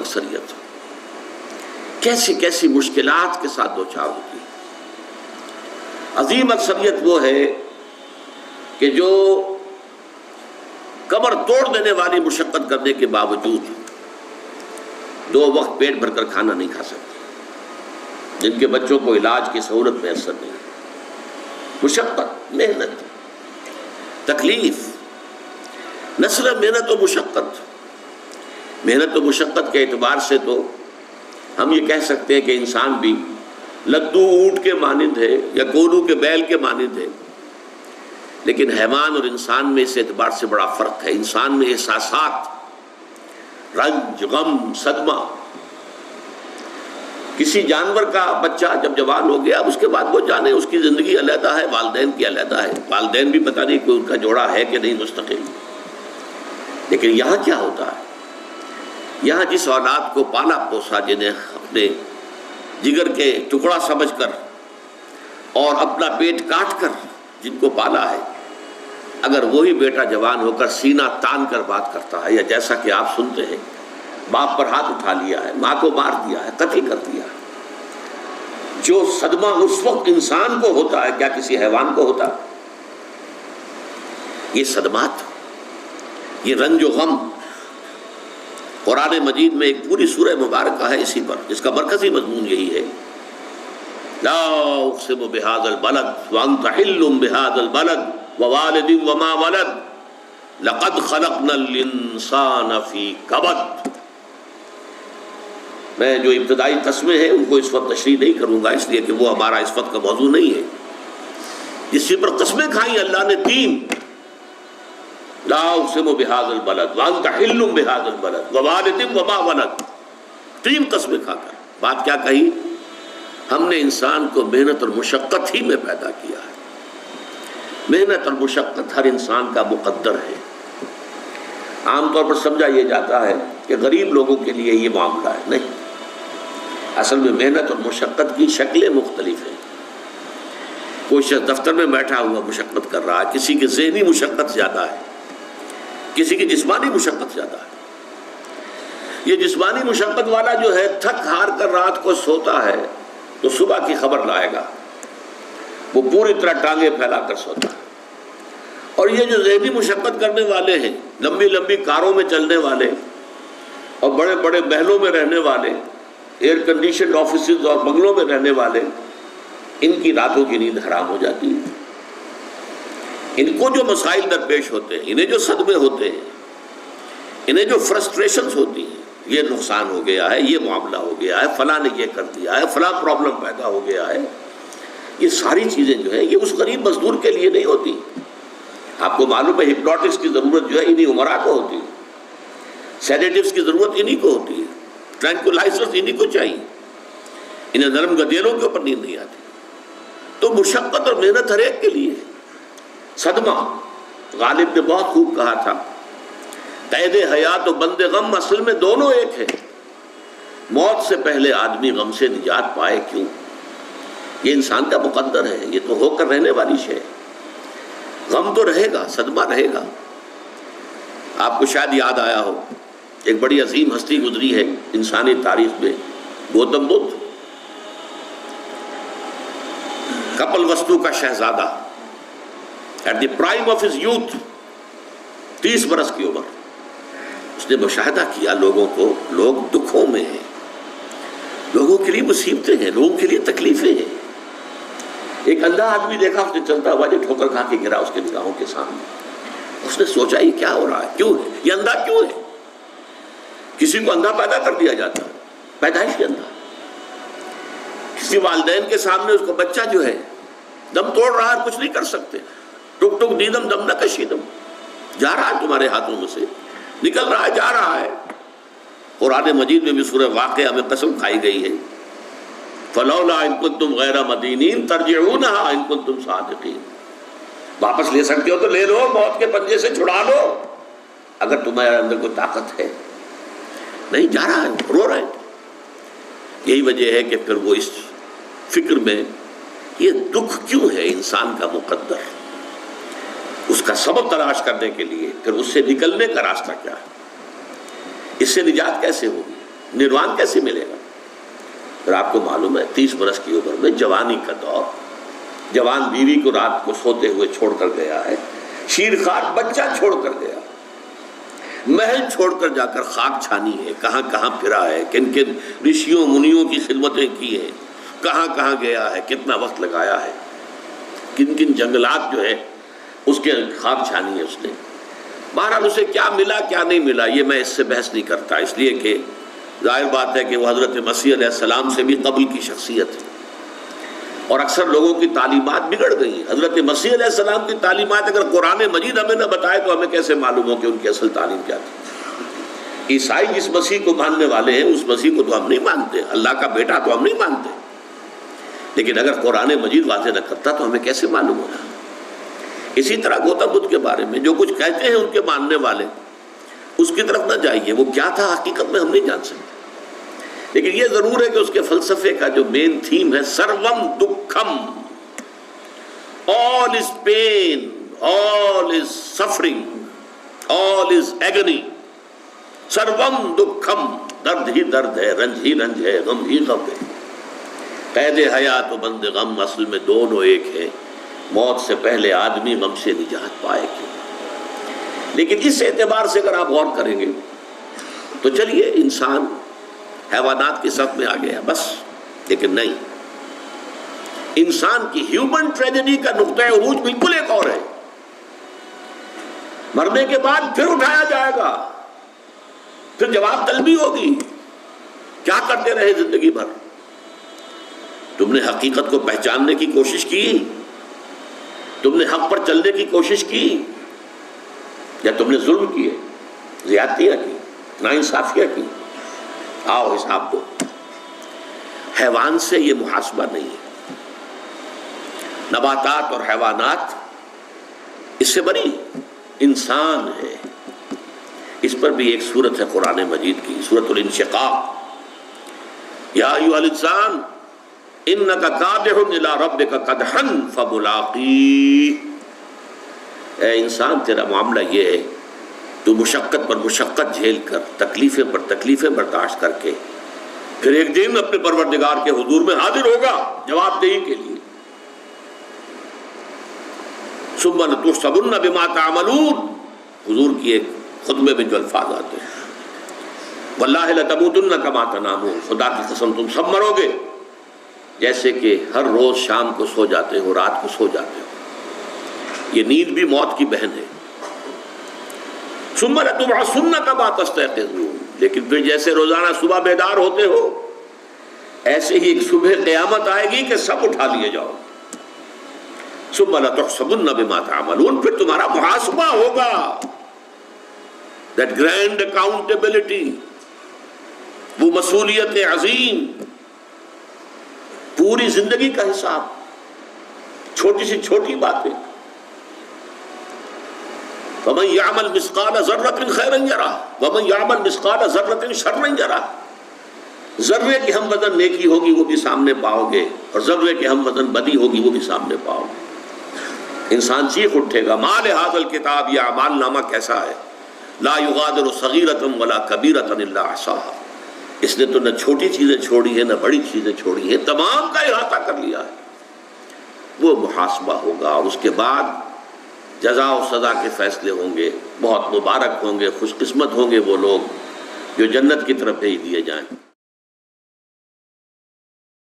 اکثریت کیسی کیسی مشکلات کے ساتھ دوچار ہوتی ہے۔ عظیم اکثریت وہ ہے کہ جو کمر توڑ دینے والی مشقت کرنے کے باوجود 2 وقت پیٹ بھر کر کھانا نہیں کھا سکتے، جن کے بچوں کو علاج کی سہولت میسر نہیں، مشقت، محنت، تکلیف، نسل محنت و مشقت۔ محنت و مشقت کے اعتبار سے تو ہم یہ کہہ سکتے ہیں کہ انسان بھی لدو اونٹ کے مانند ہے یا کولو کے بیل کے مانند ہے، لیکن حیوان اور انسان میں اس اعتبار سے بڑا فرق ہے۔ انسان میں احساسات، رنج، غم، صدمہ، کسی جانور کا بچہ جب جوان ہو گیا، اس کے بعد وہ جانے اس کی زندگی علیحدہ ہے، والدین کی علیحدہ ہے، والدین بھی پتہ نہیں کوئی ان کا جوڑا ہے کہ نہیں مستقل۔ لیکن یہاں کیا ہوتا ہے؟ یہاں جس اولاد کو پالا پوسا، جنہیں اپنے جگر کے ٹکڑا سمجھ کر اور اپنا پیٹ کاٹ کر جن کو پالا ہے، اگر وہی بیٹا جوان ہو کر سینہ تان کر بات کرتا ہے، یا جیسا کہ آپ سنتے ہیں باپ پر ہاتھ اٹھا لیا ہے، ماں کو مار دیا ہے، قتل کر دیا ہے، جو صدمہ اس وقت انسان کو ہوتا ہے کیا کسی حیوان کو ہوتا ہے؟ یہ صدمات، یہ رنج و غم، قرآن مجید میں ایک پوری سورہ مبارکہ ہے اسی پر، جس کا مرکزی مضمون یہی ہے، لا اقسم بهذا البلد وانت حل بهذا البلد ووالد وما ولد لقد خلقنا الانسان فی کبد۔ میں جو ابتدائی قسمیں ہیں ان کو اس وقت تشریح نہیں کروں گا، اس لیے کہ وہ ہمارا اس وقت کا موضوع نہیں ہے۔ جس پر قسمیں کھائیں اللہ نے 3، لا اقسم بهذا البلد وانت حل بهذا البلد ووالد وما ولد، 3 قسمیں کھا کر بات کیا کہی؟ ہم نے انسان کو محنت اور مشقت ہی میں پیدا کیا ہے۔ محنت اور مشقت ہر انسان کا مقدر ہے۔ عام طور پر سمجھا یہ جاتا ہے کہ غریب لوگوں کے لیے یہ معاملہ ہے، نہیں، اصل میں محنت اور مشقت کی شکلیں مختلف ہیں۔ کوئی شخص دفتر میں بیٹھا ہوا مشقت کر رہا ہے، کسی کی ذہنی مشقت زیادہ ہے، کسی کی جسمانی مشقت زیادہ ہے۔ یہ جسمانی مشقت والا جو ہے تھک ہار کر رات کو سوتا ہے تو صبح کی خبر لائے گا، وہ پوری طرح ٹانگیں پھیلا کر سوتا ہے۔ اور یہ جو ذہنی مشقت کرنے والے ہیں، لمبی لمبی کاروں میں چلنے والے اور بڑے بڑے محلوں میں رہنے والے، ایئر کنڈیشنڈ آفیسز اور بنگلوں میں رہنے والے، ان کی راتوں کی نیند حرام ہو جاتی ہے۔ ان کو جو مسائل درپیش ہوتے ہیں، انہیں جو صدمے ہوتے ہیں، انہیں جو فرسٹریشنز ہوتی ہیں، یہ نقصان ہو گیا ہے، یہ معاملہ ہو گیا ہے، فلاں نے یہ کر دیا ہے، فلاں پرابلم پیدا ہو گیا ہے، یہ ساری چیزیں جو ہے یہ اس غریب مزدور کے لیے نہیں ہوتی۔ آپ کو معلوم ہے ہپنوٹکس کی ضرورت جو ہے انہی عمرا کو ہوتی ہے، سیڈیٹیوز کی ضرورت انہی کو ہوتی ہے، ٹرینکولائزرز انہی کو چاہیے، انہیں نرم گدیلوں کے اوپر نیند نہیں آتی۔ تو مشقت اور محنت ہر ایک کے لیے ہے۔ صدمہ، غالب نے بہت خوب کہا تھا، قید حیات و بند غم اصل میں دونوں ایک ہیں۔ موت سے پہلے آدمی غم سے نجات پائے کیوں؟ یہ انسان کا مقدر ہے، یہ تو ہو کر رہنے والی شے ہے۔ غم تو رہے گا، صدمہ رہے گا۔ آپ کو شاید یاد آیا ہو، ایک بڑی عظیم ہستی گزری ہے انسانی تاریخ میں، گوتم بدھ، کپل وستو کا شہزادہ، at the prime of his youth, 30 برس کی عمر، اس نے مشاہدہ کیا لوگوں کو، لوگ دکھوں میں ہیں، لوگوں کے لیے مصیبتیں ہیں، لوگوں کے لیے تکلیفیں ہیں۔ ایک اندھا آدمی دیکھا اس نے چلتا ہوا جو ٹھوکر کھا کے گرا اس کے نگاہوں کے سامنے، اس نے سوچا یہ کیا ہو رہا ہے، کیوں ہے یہ اندھا کیوں ہے؟ کسی کو اندھا پیدا کر دیا جاتا ہے، پیدائشی اندھا۔ کسی والدین کے سامنے اس کو بچہ جو ہے دم توڑ رہا ہے، کچھ نہیں کر سکتے، ٹک ٹک دیدم دم نہ کشیدم، جا رہا ہے تمہارے ہاتھوں میں سے، نکل رہا ہے، جا رہا ہے۔ قرآن مجید میں بھی سورہ واقعہ میں قسم کھائی گئی ہے، فلولا ان کنتم غیر مدینین ترجعونها ان کنتم صادقین، واپس لے سکتے ہو تو لے لو، موت کے پنجے سے چھڑا لو اگر تمہارے اندر کوئی طاقت ہے۔ نہیں، جا رہا ہے، رو رہا ہے۔ یہی وجہ ہے کہ پھر وہ اس فکر میں یہ دکھ کیوں ہے انسان کا مقدر، اس کا سبب تلاش کرنے کے لیے پھر اس سے نکلنے کا راستہ کیا ہے، اس سے نجات کیسے ہوگی۔ نروان کیسے ملے گا؟ پھر آپ کو معلوم ہے 30 برس کی عمر میں جوانی کا دور، جوان بیوی کو رات کو سوتے ہوئے چھوڑ کر گیا ہے، شیرخوار بچہ چھوڑ کر گیا، محل چھوڑ کر جا کر خاک چھانی ہے، کہاں کہاں پھرا ہے، کن کن رشیوں منیوں کی خدمتیں کی ہیں، کہاں کہاں گیا ہے، کتنا وقت لگایا ہے، کن کن جنگلات جو ہے اس کے خاک چھانی ہے اس نے۔ بہرحال اسے کیا ملا کیا نہیں ملا یہ میں اس سے بحث نہیں کرتا، اس لیے کہ ظاہر بات ہے کہ وہ حضرت مسیح علیہ السلام سے بھی قبل کی شخصیت ہے، اور اکثر لوگوں کی تعلیمات بگڑ گئی ہیں۔ حضرت مسیح علیہ السلام کی تعلیمات اگر قرآن مجید ہمیں نہ بتائے تو ہمیں کیسے معلوم ہو کہ ان کی اصل تعلیم کیا تھی؟ عیسائی جس مسیح کو ماننے والے ہیں اس مسیح کو تو ہم نہیں مانتے، اللہ کا بیٹا تو ہم نہیں مانتے، لیکن اگر قرآن مجید واضح نہ کرتا تو ہمیں کیسے معلوم ہوگا؟ اسی طرح گوتم بدھ کے بارے میں جو کچھ کہتے ہیں ان کے ماننے والے، اس کی طرف نہ جائیے، وہ کیا تھا حقیقت میں ہم نہیں جان سکتے، لیکن یہ ضرور ہے کہ اس کے فلسفے کا جو مین تھیم ہے سروم دکھم، all is pain, all is suffering, all is agony، سروم دکھم، درد ہی درد ہے، رنج ہی رنج ہے، غم ہی غم ہے، قید حیات و بند غم اصل میں دونوں ایک ہیں، موت سے پہلے آدمی غم سے نجات پائے گی۔ لیکن اس اعتبار سے اگر آپ غور کریں گے تو چلیے انسان حیوانات کی صف میں آ گیا بس، لیکن نہیں، انسان کی ہیومن ٹریجڈی کا نقطہ عروج بالکل ایک اور ہے۔ مرنے کے بعد پھر اٹھایا جائے گا، پھر جواب طلبی ہوگی، کیا کرتے رہے زندگی بھر؟ تم نے حقیقت کو پہچاننے کی کوشش کی، تم نے حق پر چلنے کی کوشش کی، یا تم نے ظلم کیے، زیادتیاں کی، ناانصافیاں کی؟ آؤ حساب دو۔ حیوان سے یہ محاسبہ نہیں ہے، نباتات اور حیوانات اس سے بری، انسان ہے۔ اس پر بھی ایک سورت ہے قرآن مجید کی، سورۃ الانشقاق، یا ایھا الانسان انک کادح الی ربک کدحا فملاقیہ، اے انسان تیرا معاملہ یہ ہے تو مشقت پر مشقت جھیل کر، تکلیفیں پر تکلیفیں برداشت کر کے پھر ایک دن اپنے پروردگار کے حضور میں حاضر ہوگا جواب دہی کے لیے۔ ثم لتحسبن بما تعملون، حضور کی ایک خطبے میں جو الفاظ آتے ہیں، واللہ لتموتن کما تنامون، خدا کی قسم تم سب مرو گے جیسے کہ ہر روز شام کو سو جاتے ہو، رات کو سو جاتے ہو۔ یہ نیند بھی موت کی بہن ہے۔ ثم لتبعثن کما تستيقظون، لیکن پھر جیسے روزانہ صبح بیدار ہوتے ہو ایسے ہی ایک صبح قیامت آئے گی کہ سب اٹھا لیے جاؤ۔ ثم لتحسبن بما تعملون، پھر تمہارا محاسبہ ہوگا، that grand accountability، وہ مسئولیت عظیم، پوری زندگی کا حساب، چھوٹی سی چھوٹی باتیں۔ وَمَنْ يَعْمَلْ مِثْقَالَ ذَرَّةٍ خَيْرًا يَرَهُ وَمَنْ يَعْمَلْ مِثْقَالَ ذَرَّةٍ شَرًّا يَرَهُ، ذرے کی ہم وزن نیکی ہوگی وہ بھی سامنے پاؤ گے، اور ذرے کی ہم وزن بدی ہوگی وہ بھی سامنے پاؤ گے۔ انسان چیخ اٹھے گا، مَا لِهَذَا الْكِتَابِ، یہ اعمال نامہ کیسا ہے، لَا يُغَادِرُ صَغِيرَةً وَلَا كَبِيرَةً إِلَّا أَحْصَاهَا، اس نے تو نہ چھوٹی چیزیں چھوڑی ہیں نہ بڑی چیزیں چھوڑی ہیں، تمام کا احاطہ کر لیا ہے۔ وہ محاسبہ ہوگا، اور اس کے بعد جزا و سزا کے فیصلے ہوں گے۔ بہت مبارک ہوں گے، خوش قسمت ہوں گے وہ لوگ جو جنت کی طرف بھیج دیے جائیں۔